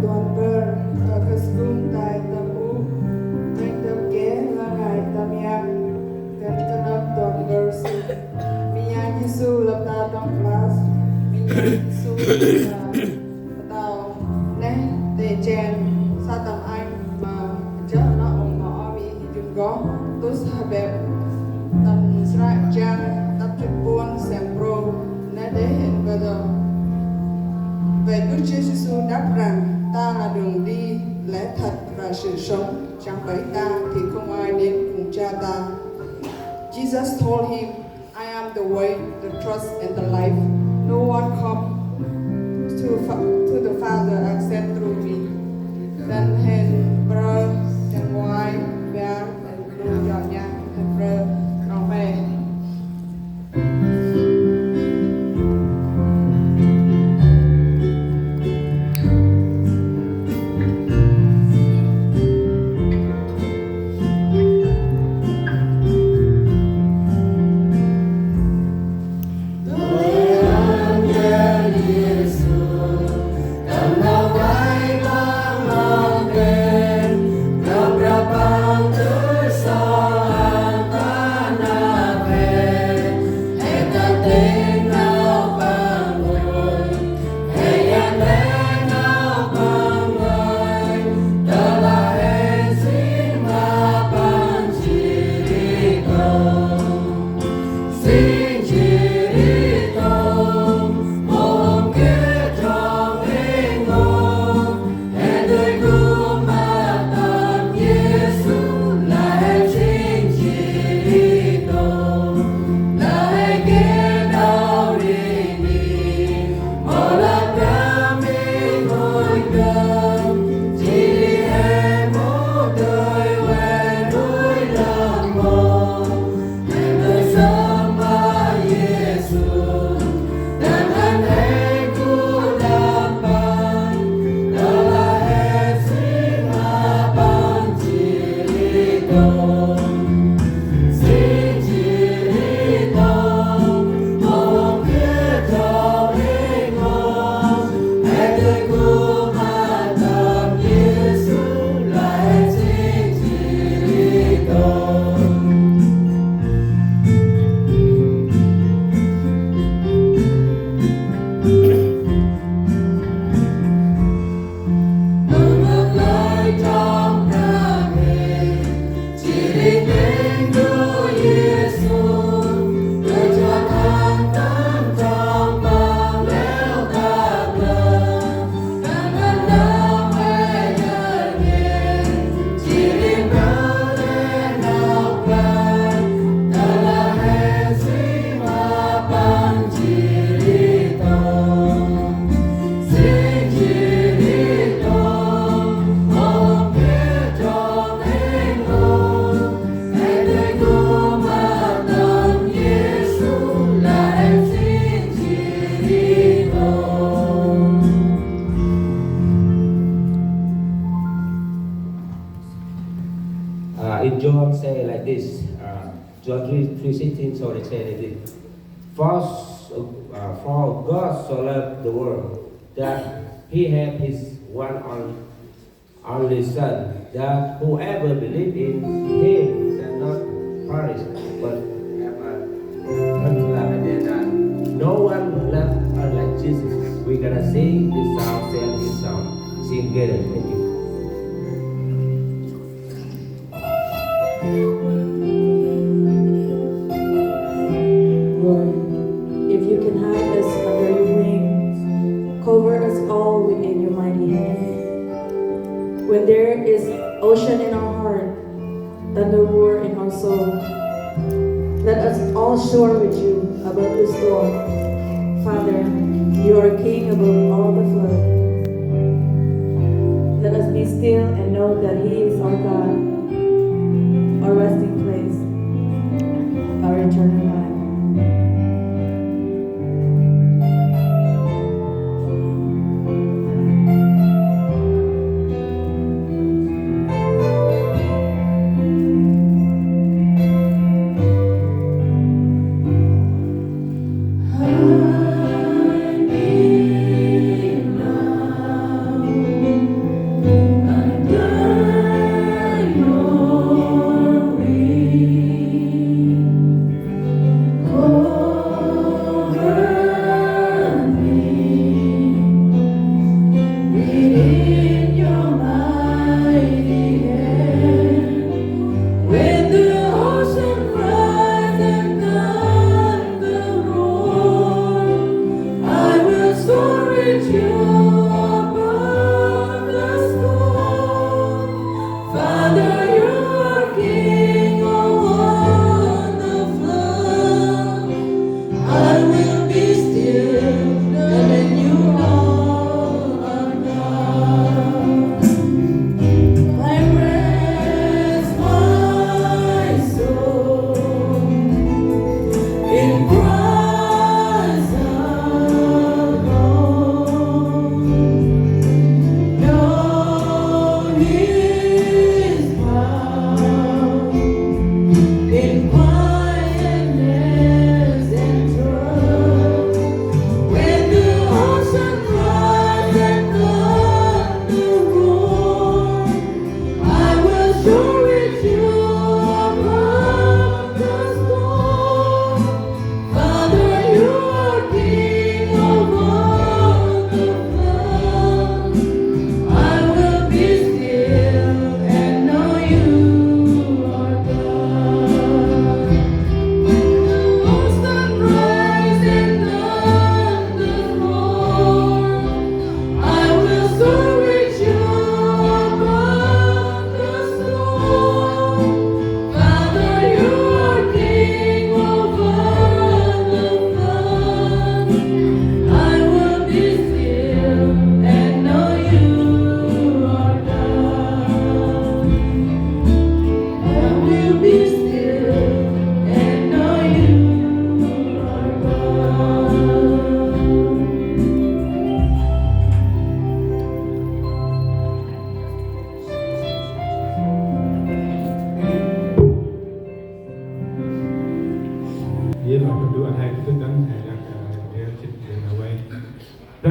tuan per kesung tai tamu yang terke langai tamiak dan kenal tuan bersu minyak Yesus letak dalam kelas minyak Yesus tao neh để chen sa tầm anh mà chợ nó ủng ngõ vì chúng có tôi sẽ bẹp tầm sải trang tập chụp buôn xem pro nè để hiện bây giờ về Đức Chúa Giêsu đáp rằng ta là đường đi, lẽ thật và sự sống, chẳng bởi ta thì không ai đến cùng Cha ta. Jesus told him, I am the way, the truth and the life. No one come to the Father except through me. Then hẹn Brah and ngoài và lưu dọn nhà hẹn Brah nó về. In John say like this, John 3:16, so they say like this. For God so loved the world that He had His only Son, that whoever believes in Him shall not perish but have eternal life. And then no one loved us like Jesus. We're gonna sing this song, sing this song, sing together. Thank you. Lord, if you can hide us under your wings, cover us all within your mighty hand. When there is ocean in our heart, thunder roar in our soul, let us all soar with you above the storm. Father, you are King above all the flood.